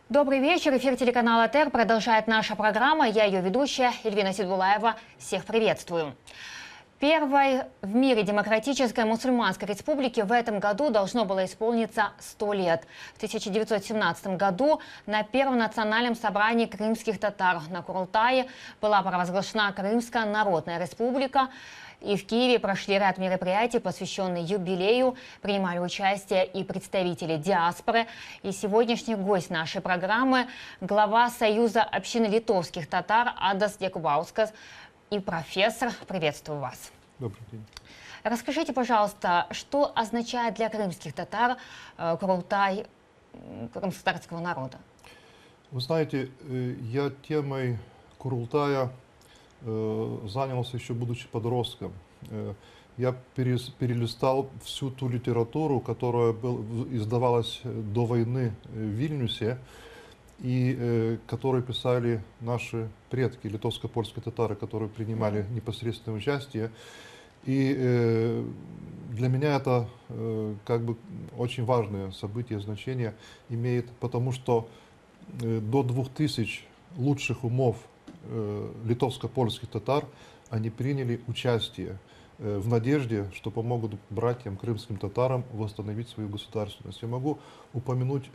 Добрый вечер. Эфир телеканала ТЭР продолжает наша программа. Я ее ведущая Эльвина Сидбулаева. Всех приветствую. Первой в мире демократической мусульманской республике в этом году должно было исполниться 100 лет. В 1917 году на Первом национальном собрании крымских татар на Курултае была провозглашена Крымская Народная Республика. И в Киеве прошли ряд мероприятий, посвященные юбилею. Принимали участие и представители диаспоры. И сегодняшний гость нашей программы – глава Союза общины литовских татар Адас Якубаускас и профессор. Приветствую вас. Добрый день. Расскажите, пожалуйста, что означает для крымских татар Курултай крымско-татарского народа? Вы знаете, я темой Курултая занялся еще будучи подростком. Я перелистал всю ту литературу, которая издавалась до войны в Вильнюсе, и которые писали наши предки, литовско-польские татары, которые принимали непосредственное участие. И для меня это как бы очень важное событие, значение имеет, потому что до 2000 лучших умов литовско-польских татар они приняли участие в надежде, что помогут братьям крымским татарам восстановить свою государственность. Я могу упомянуть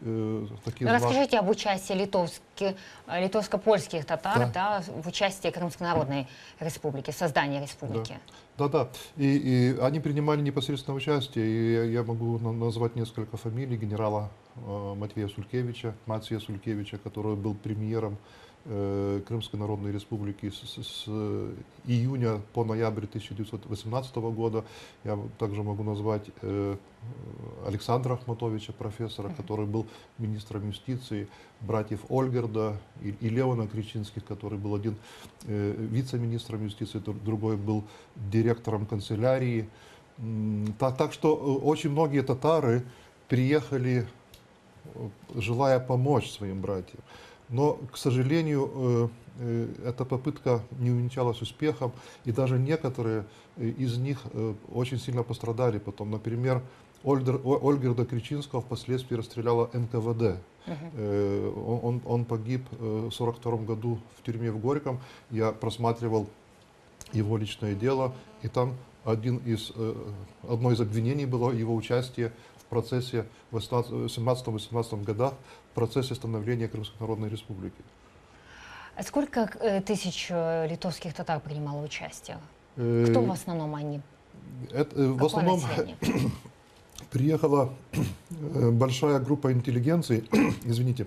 такие... Расскажите об участии литовско-польских татар в участии Крымской Народной Республики, в создании республики. Да. И они принимали непосредственное участие. И я могу назвать несколько фамилий генерала Матвея Сулькевича, Мация Сулькевича, который был премьером Крымской Народной Республики с июня по ноябрь 1918 года. Я также могу назвать Александра Ахматовича, профессора, который был министром юстиции, братьев Ольгерда и Леона Кричинских, который был один вице-министром юстиции, другой был директором канцелярии. Так что очень многие татары приехали, желая помочь своим братьям. Но, к сожалению, эта попытка не увенчалась успехом, и даже некоторые из них очень сильно пострадали потом. Например, Ольгерда Кричинского впоследствии расстреляла НКВД. Он погиб в 1942 году в тюрьме в Горьком. Я просматривал его личное дело, и там одно из обвинений было его участие в процессе в 17-18 годах, в процессе становления Крымской Народной Республики. Сколько тысяч литовских татар принимало участие? Кто в основном они? В основном приехала большая группа интеллигенции, извините.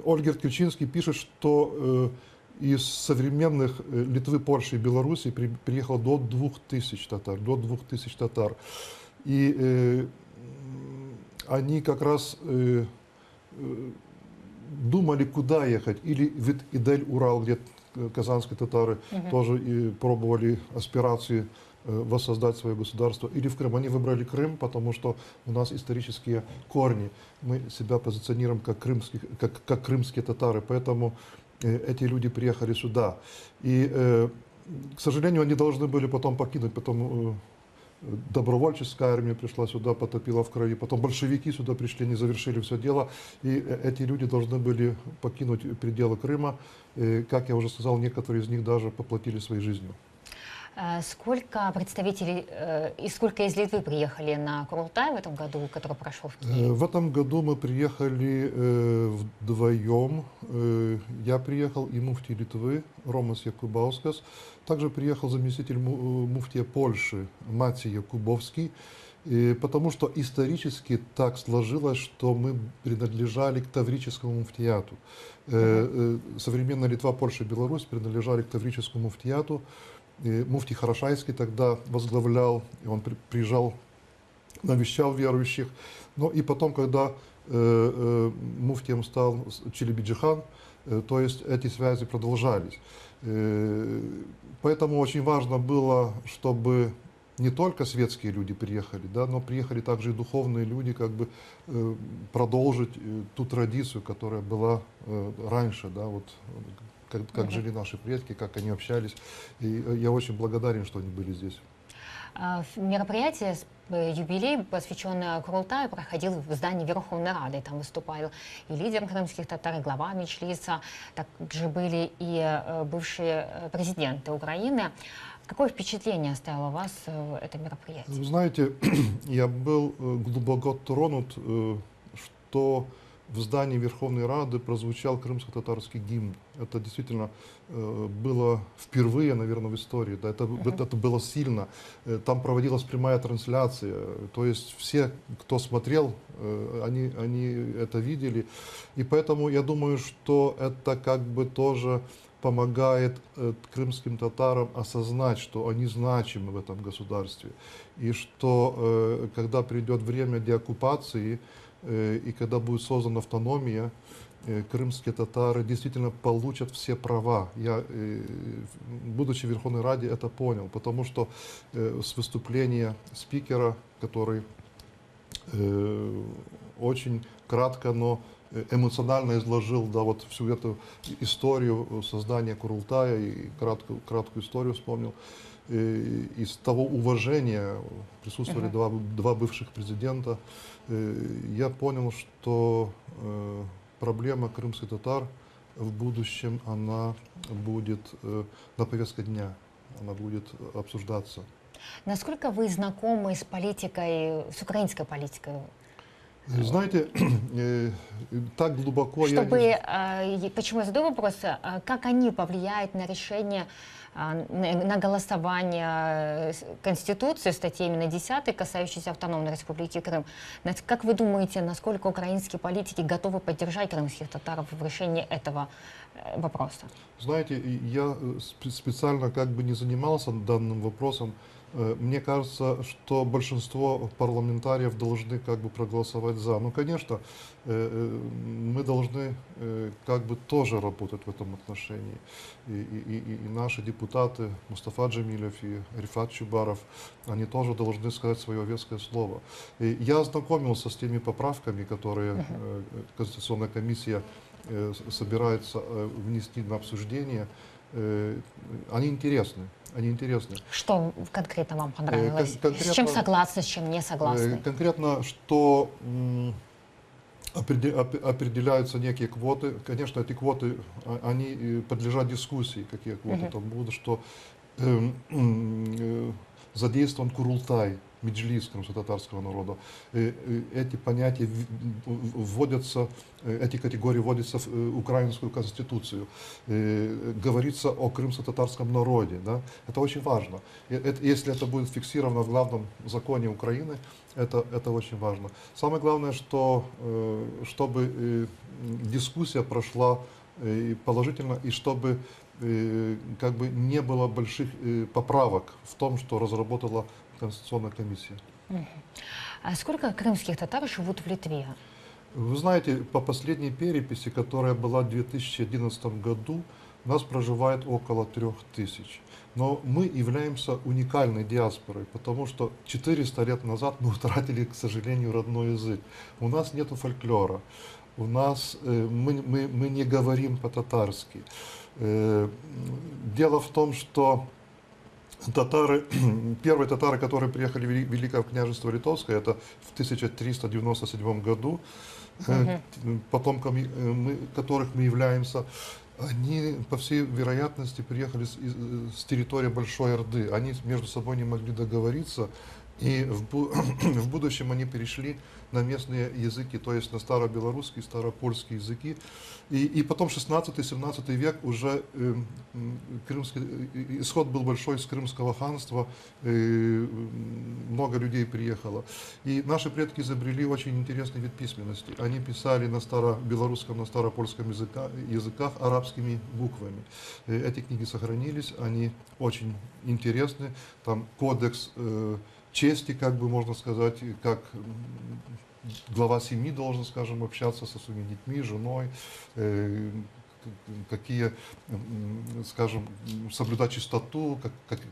Ольгерд Кричинский пишет, что из современных Литвы, Польши и Беларуси приехало до 2000 татар. И они как раз думали, куда ехать. Или в Идель-Урал, где казанские татары тоже пробовали аспирации воссоздать свое государство, или в Крым. Они выбрали Крым, потому что у нас исторические корни. Мы себя позиционируем как крымские татары, поэтому эти люди приехали сюда. И, к сожалению, они должны были потом покинуть, потом добровольческая армия пришла сюда, потопила в крови, потом большевики сюда пришли, не завершили все дело, и эти люди должны были покинуть пределы Крыма. И, как я уже сказал, некоторые из них даже поплатили своей жизнью. Сколько представителей и сколько из Литвы приехали на Курултай в этом году, который прошел в Киеве? В этом году мы приехали вдвоем. Я приехал и муфтий Литвы Ромас Якубаускас. Также приехал заместитель муфтия Польши Матей Якубовский. Потому что исторически так сложилось, что мы принадлежали к Таврическому муфтияту. Современная Литва, Польша и Беларусь принадлежали к Таврическому муфтияту. Муфтий Хорошайский тогда возглавлял, и он приезжал, навещал верующих. Но и потом, когда муфтием стал Челебиджихан, то есть эти связи продолжались. Поэтому очень важно было, чтобы не только светские люди приехали, но приехали также и духовные люди, как бы продолжить ту традицию, которая была раньше, как жили наши предки, как они общались. И я очень благодарен, что они были здесь. Мероприятие, юбилей, посвященный Курултаю, проходил в здании Верховной Рады. Там выступал и лидер крымских татар, и глава Меджлиса. Также были и бывшие президенты Украины. Какое впечатление оставило у вас это мероприятие? Вы знаете, я был глубоко тронут, что в здании Верховной Рады прозвучал крымско-татарский гимн. Это действительно было впервые, наверное, в истории. Да, это было сильно. Там проводилась прямая трансляция. То есть все, кто смотрел, они это видели. И поэтому я думаю, что это как бы тоже помогает крымским татарам осознать, что они значимы в этом государстве. И что когда придет время деоккупации, и когда будет создана автономия, крымские татары действительно получат все права. Я, будучи в Верховной Раде, это понял, потому что с выступления спикера, который очень кратко, но эмоционально изложил, да, вот всю эту историю создания Курултая и краткую историю вспомнил. Из того уважения присутствовали два бывших президента. Я понял, что проблема крымских татар в будущем она будет на повестке дня, она будет обсуждаться. Насколько вы знакомы с политикой, с украинской политикой? Знаете, так глубоко Почему я задаю вопрос? Как они повлияют на решение, на голосование Конституции, статьи именно 10, касающейся автономной республики Крым? Как вы думаете, насколько украинские политики готовы поддержать крымских татар в решении этого вопроса? Знаете, я специально как бы не занимался данным вопросом. Мне кажется, что большинство парламентариев должны как бы проголосовать за. Ну, конечно, мы должны как бы тоже работать в этом отношении. И наши депутаты Мустафа Джемилев и Рифат Чубаров, они тоже должны сказать свое веское слово. И я ознакомился с теми поправками, которые Конституционная комиссия собирается внести на обсуждение. Они интересны. Они интересны. Что конкретно вам понравилось? С чем согласны, с чем не согласны? Конкретно, что определяются некие квоты. Конечно, эти квоты, они подлежат дискуссии, какие квоты там будут, что задействован Курултай, Меджлис крымско-татарского народа. Эти понятия вводятся, эти категории вводятся в украинскую конституцию. Говорится о крымско-татарском народе. Да? Это очень важно. Если это будет фиксировано в главном законе Украины, это очень важно. Самое главное, что, чтобы дискуссия прошла положительно и чтобы как бы не было больших поправок в том, что разработала Конституционная комиссия. А сколько крымских татар живут в Литве? Вы знаете, по последней переписи, которая была в 2011 году, у нас проживает около 3000. Но мы являемся уникальной диаспорой, потому что 400 лет назад мы утратили, к сожалению, родной язык. У нас нет фольклора, у нас, мы не говорим по-татарски. Дело в том, что татары, первые татары, которые приехали в Великое княжество Литовское, это в 1397 году, потомками которых мы являемся, они, по всей вероятности, приехали с территории Большой Орды. Они между собой не могли договориться, и в будущем они перешли на местные языки, то есть на старобелорусский, старопольский языки. И потом 16-17 век уже исход был большой из Крымского ханства, много людей приехало. И наши предки изобрели очень интересный вид письменности. Они писали на старобелорусском, на старопольском языках арабскими буквами. Эти книги сохранились, они очень интересны. Там кодекс чести, как бы можно сказать, как глава семьи должен, скажем, общаться со своими детьми, женой, какие, скажем, соблюдать чистоту,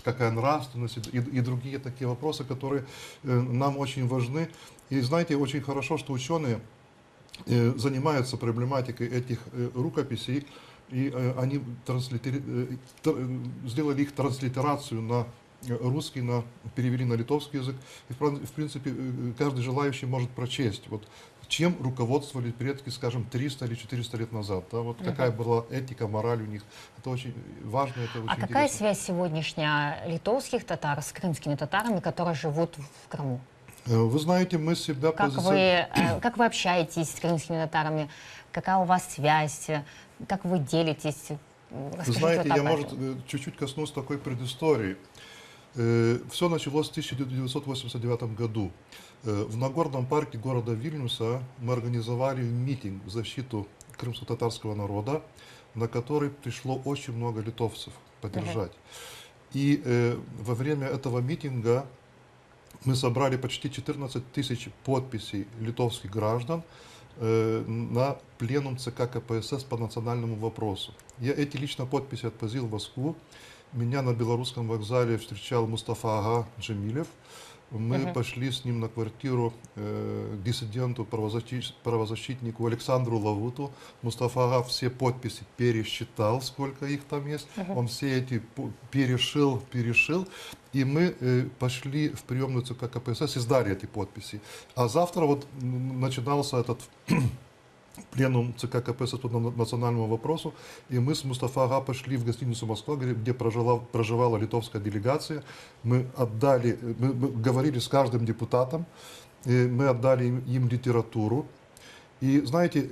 какая нравственность и другие такие вопросы, которые нам очень важны. И знаете, очень хорошо, что ученые занимаются проблематикой этих рукописей, и они сделали их транслитерацию на русский перевели на литовский язык. И, в принципе, каждый желающий может прочесть, вот, чем руководствовались предки, скажем, 300 или 400 лет назад. Да? Вот какая была этика, мораль у них. Это очень важно, это очень А какая интересно. связь сегодняшняя литовских татар с крымскими татарами, которые живут в Крыму? Вы знаете, мы себя Как вы общаетесь с крымскими татарами? Какая у вас связь? Как вы делитесь? Вы Расскажите знаете, вот я, об может, этом. чуть-чуть коснусь такой предыстории. Все началось в 1989 году. В Нагорном парке города Вильнюса мы организовали митинг в защиту крымско-татарского народа, на который пришло очень много литовцев поддержать. И во время этого митинга мы собрали почти 14 тысяч подписей литовских граждан на пленум ЦК КПСС по национальному вопросу. Я эти лично подписи отвозил в Москву. Меня на белорусском вокзале встречал Мустафа Ага Джемилев. Мы пошли с ним на квартиру диссиденту, правозащитнику Александру Лавуту. Мустафа Ага все подписи пересчитал, сколько их там есть. Он все эти перешил. И мы пошли в приемную ЦК КПСС и сдали эти подписи. А завтра вот начинался этот пленум ЦК КПСС по национальному вопросу, и мы с Мустафа Ага пошли в гостиницу «Москва», где проживала литовская делегация. Мы говорили с каждым депутатом, мы отдали им литературу. И знаете,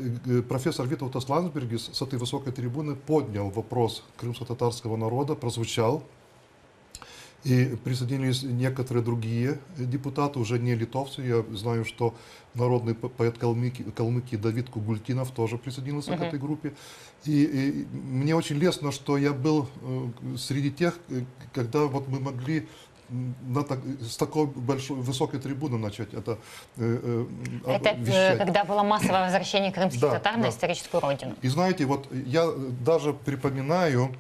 профессор Витаутас Ландсбергис с этой высокой трибуны поднял вопрос крымско-татарского народа, прозвучал. И присоединились некоторые другие депутаты, уже не литовцы. Я знаю, что народный поэт Калмыкии Давид Кугультинов тоже присоединился к этой группе. И мне очень лестно, что я был среди тех, когда вот мы могли с такой высокой трибуны начать это вещать. Когда было массовое возвращение крымских татар на историческую родину. И знаете, вот я даже припоминаю,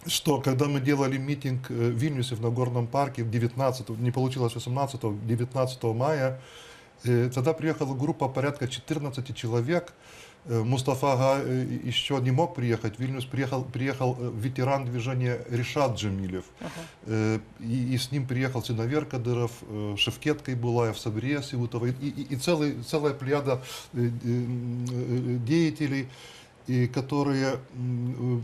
что когда мы делали митинг в Вильнюсе в Нагорном парке 19 мая, тогда приехала группа порядка 14 человек. Мустафа Ага еще не мог приехать. В Вильнюс приехал ветеран движения Ришат Джемилев. И с ним приехал Синавер Кадыров, Шевкет Кайбулаев, Сабрия Сивутова и целая плеяда деятелей, которые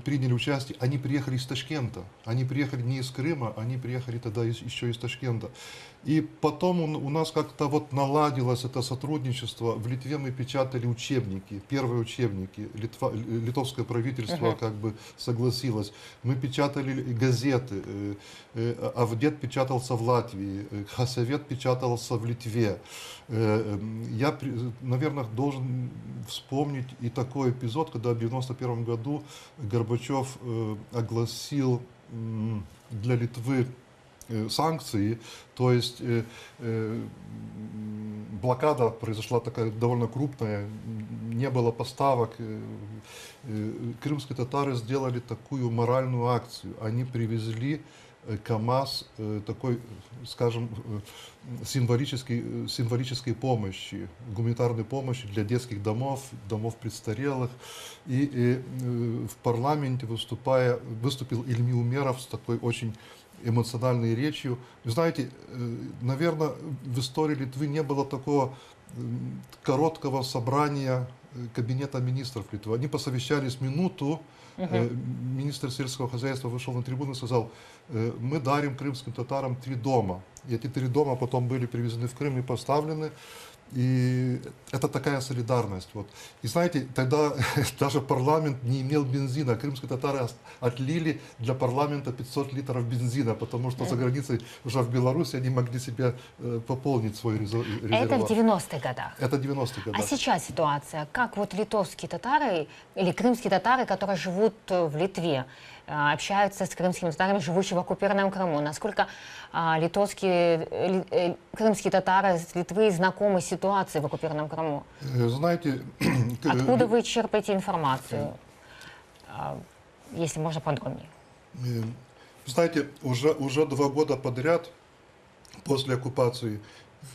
приняли участие. Они приехали из Ташкента. Они приехали не из Крыма, они приехали тогда еще из Ташкента. И потом у нас как-то вот наладилось это сотрудничество. В Литве мы печатали учебники, первые учебники. Литовское правительство как бы согласилось. Мы печатали газеты. Авдет печатался в Латвии, Хасавет печатался в Литве. Я, наверное, должен вспомнить и такой эпизод, когда в 1991 году Горбачев огласил для Литвы санкции, то есть блокада произошла такая довольно крупная, не было поставок. Крымские татары сделали такую моральную акцию. Они привезли КАМАЗ такой, скажем, символической помощи, гуманитарной помощи для детских домов, домов престарелых. И в парламенте выступил Ильми Умеров с такой очень эмоциональной речью. Вы знаете, наверное, в истории Литвы не было такого короткого собрания кабинета министров Литвы. Они посовещались минуту. Министр сельского хозяйства вышел на трибуну и сказал: мы дарим крымским татарам 3 дома. И эти 3 дома потом были привезены в Крым и поставлены. И это такая солидарность. Вот. И знаете, тогда даже парламент не имел бензина. Крымские татары отлили для парламента 500 литров бензина, потому что за границей, уже в Беларуси, они могли себе пополнить свой резервуар. Это в 90-х годах. Это 90-х годах. А сейчас ситуация, как вот литовские татары или крымские татары, которые живут в Литве, общаются с крымскими татарами, живущими в оккупированном Крыму? Насколько крымские татары с Литвы знакомы с ситуацией в оккупированном Крыму? Знаете, откуда вы черпаете информацию, если можно подробнее? Знаете, уже 2 года подряд после оккупации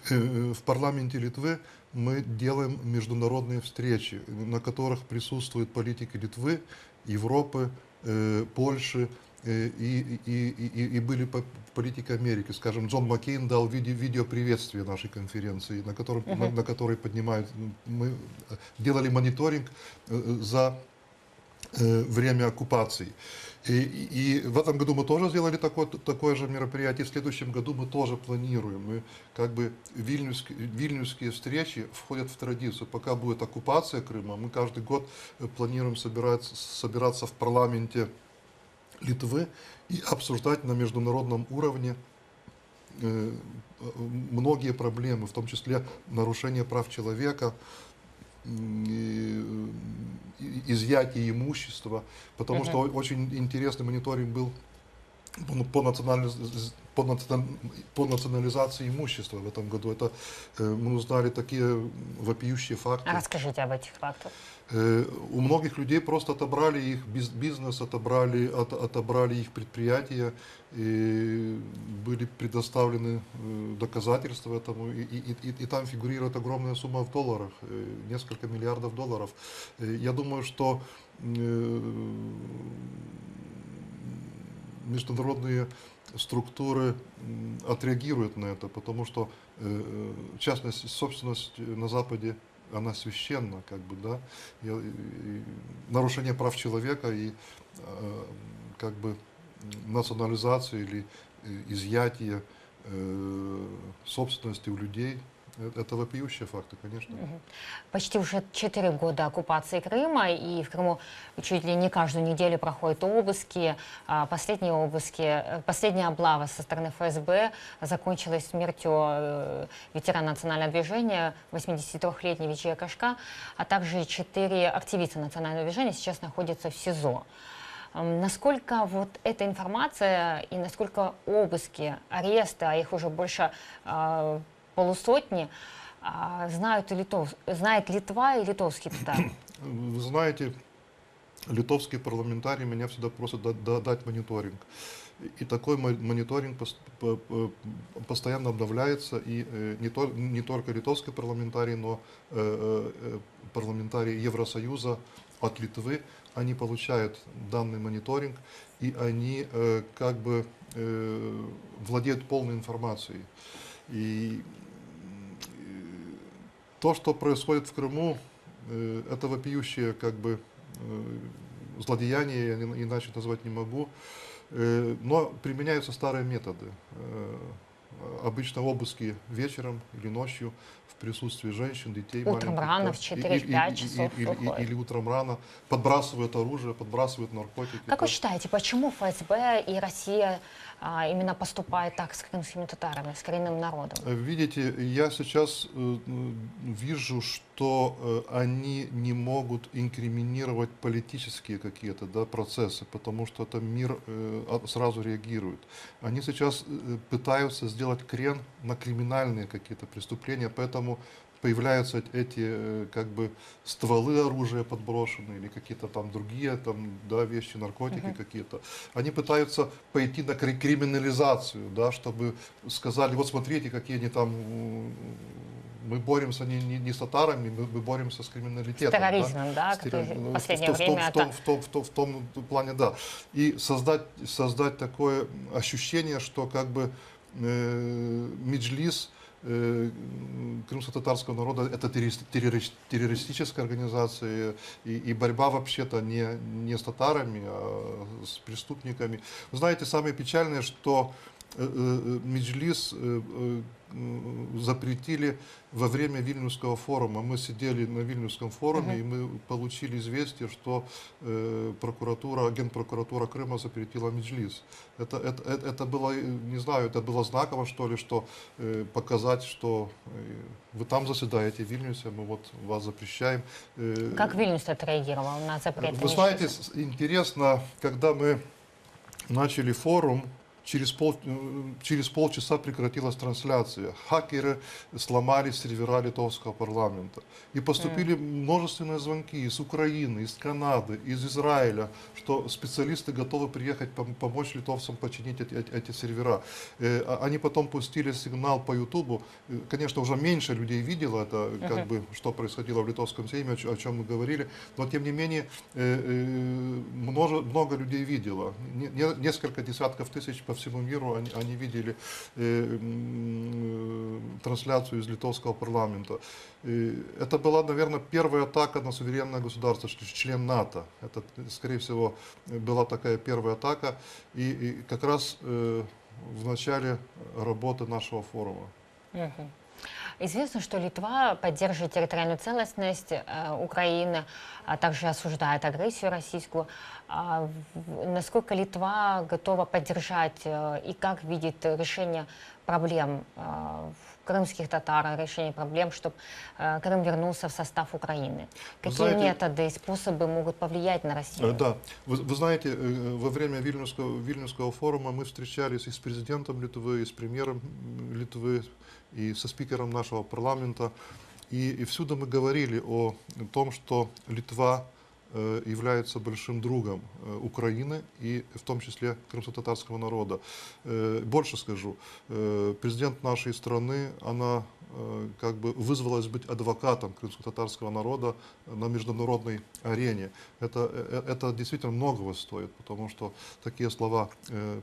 в парламенте Литвы мы делаем международные встречи, на которых присутствуют политики Литвы, Европы, Польши. и были политики Америки. Скажем, Джон Маккейн дал видео приветствия нашей конференции, на которой поднимают. Мы делали мониторинг за время оккупации. И в этом году мы тоже сделали такое же мероприятие. В следующем году мы тоже планируем. Мы как бы вильнюсские встречи входят в традицию. Пока будет оккупация Крыма, мы каждый год планируем собираться в парламенте Литвы и обсуждать на международном уровне многие проблемы, в том числе нарушение прав человека, изъятие имущества, потому что очень интересный мониторинг был по национализации имущества в этом году. Это мы узнали такие вопиющие факты. А расскажите об этих фактах. У многих людей просто отобрали их бизнес, отобрали их предприятия, и были предоставлены доказательства этому, и там фигурирует огромная сумма в долларах, несколько миллиардов долларов. Я думаю, что международные структуры отреагируют на это, потому что частность, собственность на Западе, она священна, как бы, да, и нарушение прав человека и как бы национализация или изъятие собственности у людей. Это вопиющие факты, конечно. Почти уже 4 года оккупации Крыма, и в Крыму чуть ли не каждую неделю проходят обыски. Последняя облава со стороны ФСБ закончилась смертью ветерана национального движения, 83-летний Вичия Кашка, а также 4 активиста национального движения сейчас находятся в СИЗО. Насколько вот эта информация и насколько обыски, аресты, а их уже больше полусотни, знает Литва и литовские татары? Вы знаете, литовские парламентарии меня всегда просят дать мониторинг. И такой мониторинг постоянно обновляется, и не только литовские парламентарии, но парламентарии Евросоюза от Литвы, они получают данный мониторинг, и они как бы владеют полной информацией. И то, что происходит в Крыму, это вопиющее как бы злодеяние, я иначе назвать не могу, но применяются старые методы. Обычно обыски вечером или ночью в присутствии женщин, детей, утром рано, в 4-5 часов или утром рано подбрасывают оружие, подбрасывают наркотики. Как вы считаете, почему ФСБ и Россия именно поступает так с крымскими татарами, с коренным народом? Видите, я сейчас вижу, что они не могут инкриминировать политические какие-то, да, процессы, потому что это мир сразу реагирует. Они сейчас пытаются сделать крен на криминальные какие-то преступления, поэтому появляются эти как бы стволы оружия подброшенные или какие-то там другие там, да, вещи, наркотики какие-то. Они пытаются пойти на криминализацию, да, чтобы сказали, вот смотрите, какие они там, мы боремся не с татарами, мы боремся с криминалитетом. С терроризмом, да, в последнее время в том плане, да. И создать такое ощущение, что как бы Меджлис крымско-татарского народа — это террористическая организация, и борьба вообще-то не с татарами, а с преступниками. Вы знаете, самое печальное, что Меджлис запретили во время Вильнюсского форума. Мы сидели на Вильнюсском форуме, и мы получили известие, что Генпрокуратура Крыма запретила Меджлис. Это было, не знаю, это было знаково, что ли, что показать, что вы там заседаете в Вильнюсе, мы вот вас запрещаем. Как Вильнюс отреагировал на запрет? Вы знаете, интересно, когда мы начали форум, через полчаса прекратилась трансляция. Хакеры сломали сервера литовского парламента. И поступили множественные звонки из Украины, из Канады, из Израиля, что специалисты готовы приехать помочь литовцам починить эти сервера. Они потом пустили сигнал по Ютубу. Конечно, уже меньше людей видело это, как бы, что происходило в литовском сейме, о чем мы говорили. Но, тем не менее, много людей видело. Несколько десятков тысяч по всему миру они видели трансляцию из литовского парламента. Это была, наверное, первая атака на суверенное государство, член НАТО. Это, скорее всего, была такая первая атака. И как раз в начале работы нашего форума. Известно, что Литва поддерживает территориальную целостность Украины, а также осуждает агрессию российскую. Насколько Литва готова поддержать и как видит решение проблем крымских татар, решение проблем, чтобы Крым вернулся в состав Украины? Какие методы и способы могут повлиять на Россию? Да, вы знаете, во время Вильнюсского форума мы встречались и с президентом Литвы, и с премьером Литвы, и со спикером нашего парламента. И всюду мы говорили о том, что Литва является большим другом Украины и в том числе крымско-татарского народа. Больше скажу, президент нашей страны, она как бы вызвалась быть адвокатом крымско-татарского народа на международной арене. Это действительно многого стоит, потому что такие слова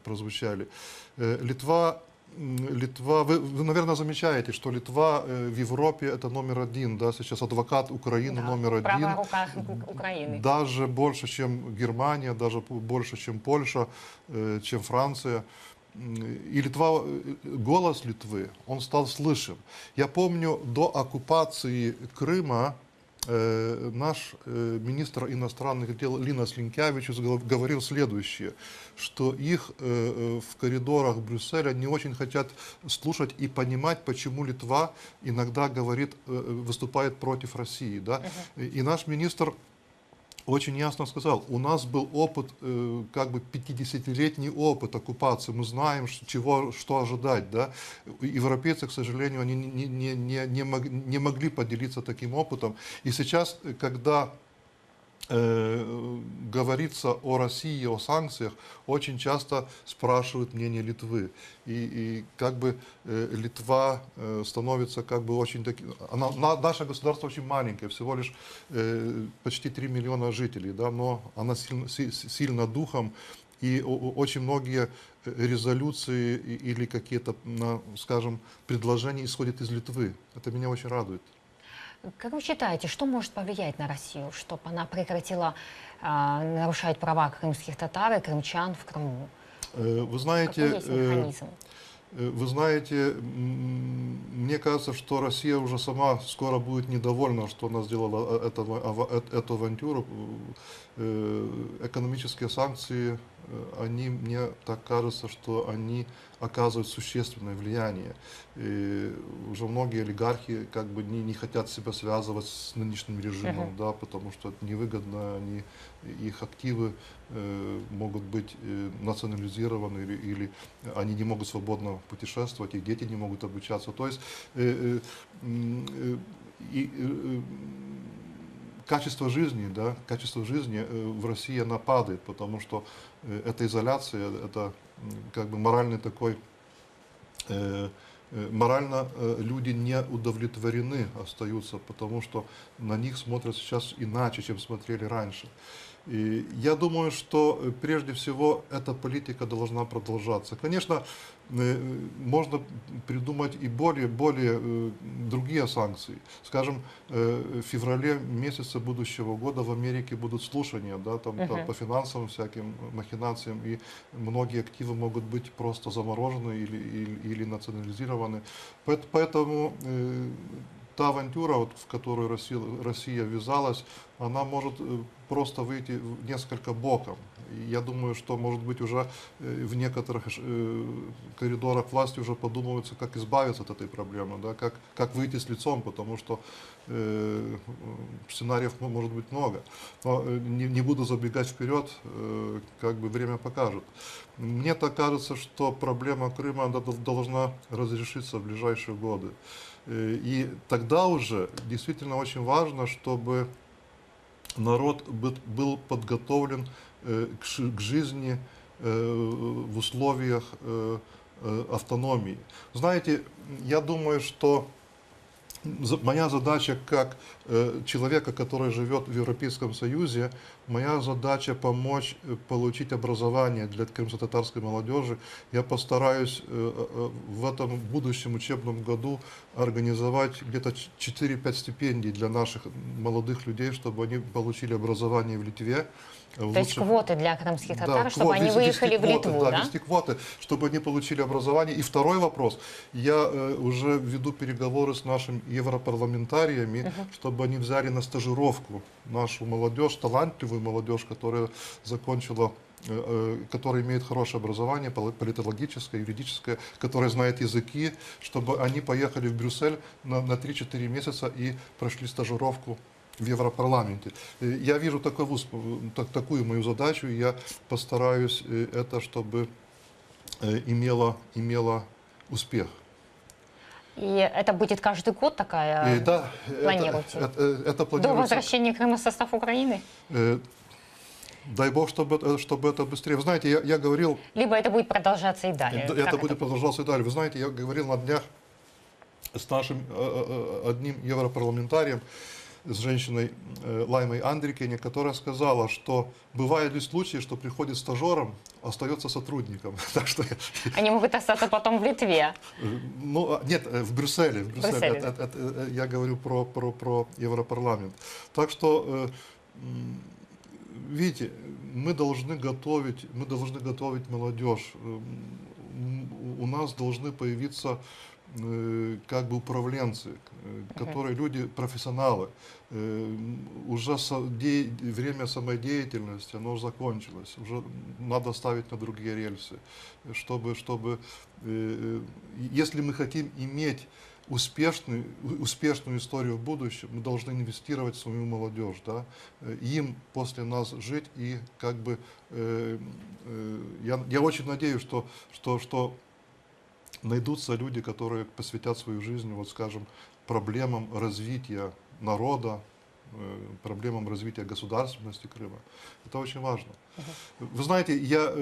прозвучали. Литва, вы, наверное, замечаете, что Литва в Европе это номер один, да, сейчас адвокат Украины номер один. Правая рука Украины. Даже больше, чем Германия, даже больше, чем Польша, чем Франция. И Литва, голос Литвы, он стал слышен. Я помню, до оккупации Крыма наш министр иностранных дел Линас Линкевичус говорил следующее, что их в коридорах Брюсселя не очень хотят слушать и понимать, почему Литва иногда говорит, выступает против России. Да? И наш министр очень ясно сказал, у нас был опыт, как бы 50-летний опыт оккупации, мы знаем, что ожидать. Да? Европейцы, к сожалению, они не могли поделиться таким опытом. И сейчас, когда говорится о России, о санкциях, очень часто спрашивают мнение Литвы. И как бы Литва становится как бы очень таким... Наше государство очень маленькое, всего лишь почти 3 миллиона жителей, да, но она сильна духом. И очень многие резолюции или какие-то, скажем, предложения исходят из Литвы. Это меня очень радует. Как вы считаете, что может повлиять на Россию, чтобы она прекратила нарушать права крымских татар и крымчан в Крыму? Вы знаете, какой есть механизм? Вы знаете, мне кажется, что Россия уже сама скоро будет недовольна, что она сделала эту авантюру. Экономические санкции, они, мне так кажется, что они оказывают существенное влияние. И уже многие олигархи как бы не хотят себя связывать с нынешним режимом, да, потому что это невыгодно, их активы могут быть национализированы или они не могут свободно путешествовать, их дети не могут обучаться. То есть качество жизни, да, качество жизни в России она падает, потому что эта изоляция, это как бы моральный такой, морально люди не удовлетворены остаются, потому что на них смотрят сейчас иначе, чем смотрели раньше. И я думаю, что прежде всего эта политика должна продолжаться. Конечно, можно придумать и более другие санкции. Скажем, в феврале месяце будущего года в Америке будут слушания, да, там, по финансовым всяким махинациям, и многие активы могут быть просто заморожены или национализированы. Поэтому та авантюра, вот, в которую Россия ввязалась, она может просто выйти несколько боком. И я думаю, что, может быть, уже в некоторых коридорах власти уже подумывается, как избавиться от этой проблемы, да, как выйти с лицом, потому что сценариев может быть много. Но не буду забегать вперед, как бы время покажет. Мне так кажется, что проблема Крыма она должна разрешиться в ближайшие годы. И тогда уже действительно очень важно, чтобы народ был подготовлен к жизни в условиях автономии. Знаете, я думаю, что моя задача как человека, который живет в Европейском Союзе, моя задача помочь получить образование для крымско-татарской молодежи. Я постараюсь в этом будущем учебном году организовать где-то 4-5 стипендий для наших молодых людей, чтобы они получили образование в Литве. То есть квоты для крымских татар, Да, чтобы они выехали в Литву, да? вести квоты, чтобы они получили образование. И второй вопрос. Я уже веду переговоры с нашими европарламентариями, чтобы они взяли на стажировку нашу молодежь, талантливую молодежь, которая закончила, которая имеет хорошее образование, политологическое, юридическое, которая знает языки, чтобы они поехали в Брюссель на 3-4 месяца и прошли стажировку в Европарламенте. Я вижу такую мою задачу, и я постараюсь это, чтобы имело успех. И это будет каждый год такая, Да, планируете? это До планируется. возвращения Крыма в состав Украины? Дай Бог, чтобы это быстрее. Вы знаете, я говорил... Либо это будет продолжаться и далее? Это будет продолжаться и далее. Вы знаете, я говорил на днях с нашим одним европарламентарием, с женщиной Лаймой Андрикене, которая сказала, что бывают ли случаи, что приходит стажером, остается сотрудником. Так что Они могут остаться потом в Литве? Ну, нет, в Брюсселе. Я говорю про Европарламент. Так что, видите, мы должны готовить молодежь. У нас должны появиться как бы управленцы, которые люди, профессионалы. Уже время самодеятельности, оно закончилось. Уже надо ставить на другие рельсы. Чтобы, если мы хотим иметь успешную историю в будущем, мы должны инвестировать в свою молодежь, да? Им после нас жить. И как бы я очень надеюсь, что найдутся люди, которые посвятят свою жизнь, вот скажем, проблемам развития народа, проблемам развития государственности Крыма. Это очень важно. Вы знаете, я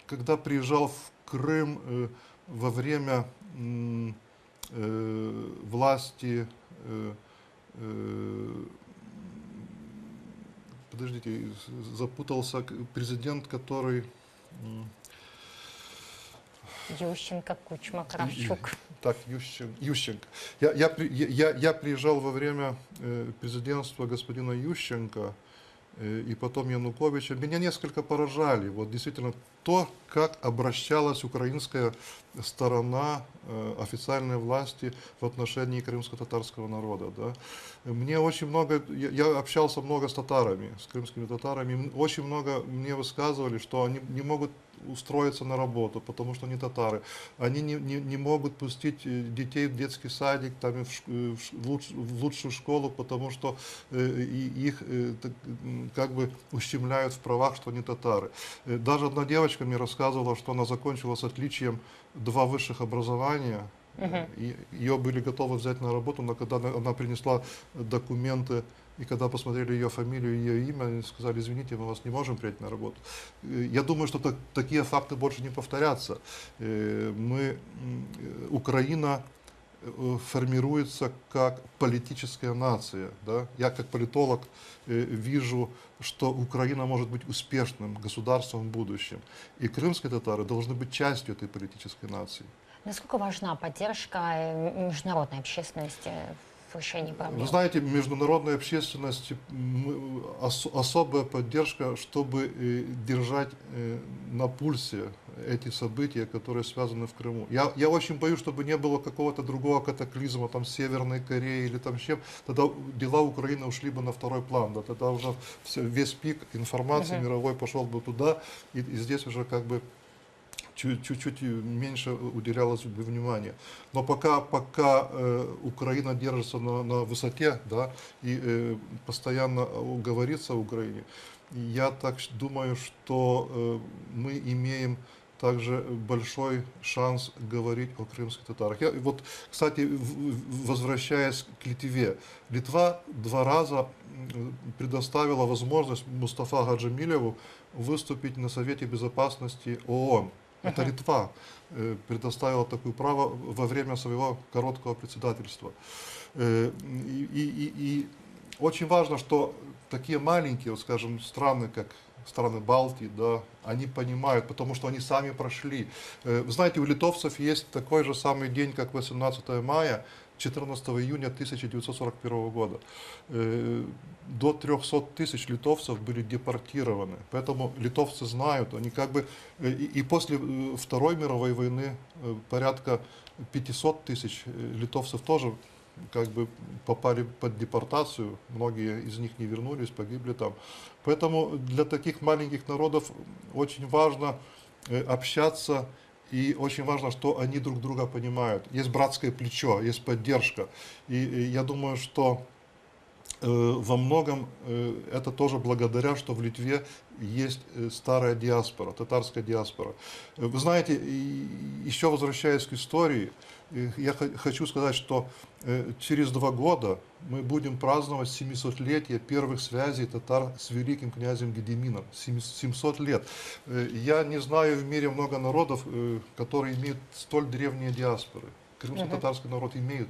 когда приезжал в Крым во время власти, подождите, запутался президент, который... Ющенко, Кучма, Кравчук. Так, Ющенко. Я приезжал во время президентства господина Ющенко и потом Януковича. Меня несколько поражали. Вот действительно то, как обращалась украинская сторона официальной власти в отношении крымско-татарского народа. Да. Мне очень много, я общался много с татарами, с крымскими татарами, очень много мне высказывали, что они не могут устроиться на работу, потому что они татары. Они не могут пустить детей в детский садик, там, в лучшую школу, потому что их как бы ущемляют в правах, что они татары. Даже одна девочка мне рассказывала, что она закончила с отличием 2 высших образования, и ее были готовы взять на работу, но когда она принесла документы, и когда посмотрели ее фамилию и ее имя, они сказали: извините, мы вас не можем принять на работу. Я думаю, что такие факты больше не повторятся. Украина формируется как политическая нация. Да? Я как политолог вижу, что Украина может быть успешным государством в будущем. И крымские татары должны быть частью этой политической нации. Насколько важна поддержка международной общественности в решении проблем? Вы знаете, международная общественность, особая поддержка, чтобы держать на пульсе эти события, которые связаны в Крыму. Я очень боюсь, чтобы не было какого-то другого катаклизма, там, Северной Кореи или там чем, тогда дела Украины ушли бы на второй план, да, тогда уже весь пик информации мировой пошел бы туда, и здесь уже как бы чуть-чуть меньше уделялось бы внимания. Но пока Украина держится на высоте, да, и постоянно говорится о Украине, я так думаю, что мы имеем также большой шанс говорить о крымских татарах. Вот, кстати, возвращаясь к Литве, Литва 2 раза предоставила возможность Мустафа Гаджимилеву выступить на Совете Безопасности ООН. Это Литва предоставила такое право во время своего короткого председательства. И очень важно, что такие маленькие, вот, скажем, страны, как страны Балтии, да, они понимают, потому что они сами прошли. Вы знаете, у литовцев есть такой же самый день, как 18 мая, 14 июня 1941 года. До 300 тысяч литовцев были депортированы. Поэтому литовцы знают, они как бы... И после Второй мировой войны порядка 500 тысяч литовцев тоже как бы попали под депортацию, многие из них не вернулись, погибли там. Поэтому для таких маленьких народов очень важно общаться, и очень важно, что они друг друга понимают. Есть братское плечо, есть поддержка. И я думаю, что во многом это тоже благодаря, что в Литве есть старая диаспора, татарская диаспора. Вы знаете, еще возвращаясь к истории, я хочу сказать, что через 2 года мы будем праздновать 700-летие первых связей татар с великим князем Гедемином. 700 лет. Я не знаю в мире много народов, которые имеют столь древние диаспоры. Крымско-татарский народ имеет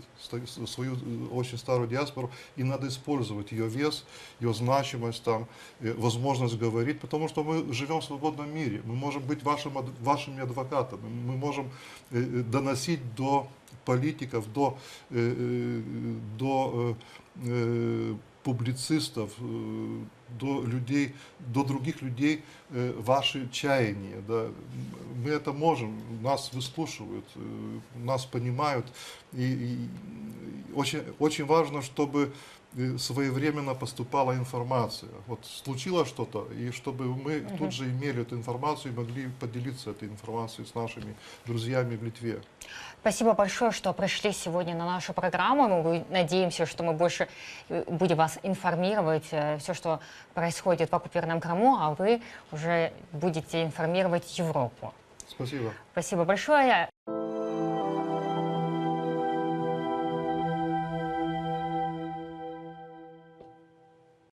свою очень старую диаспору, и надо использовать ее вес, ее значимость, там, возможность говорить, потому что мы живем в свободном мире, мы можем быть вашими адвокатами, мы можем доносить до политиков, до публицистов, до людей, до других людей ваши чаяния. Да. Мы это можем, нас выслушивают, нас понимают. И очень, очень важно, чтобы своевременно поступала информация. Вот случилось что-то, и чтобы мы тут же имели эту информацию и могли поделиться этой информацией с нашими друзьями в Литве. Спасибо большое, что пришли сегодня на нашу программу. Мы надеемся, что мы больше будем вас информировать, все, что происходит в оккупированном Крыму, а вы уже будете информировать Европу. Спасибо. Спасибо большое.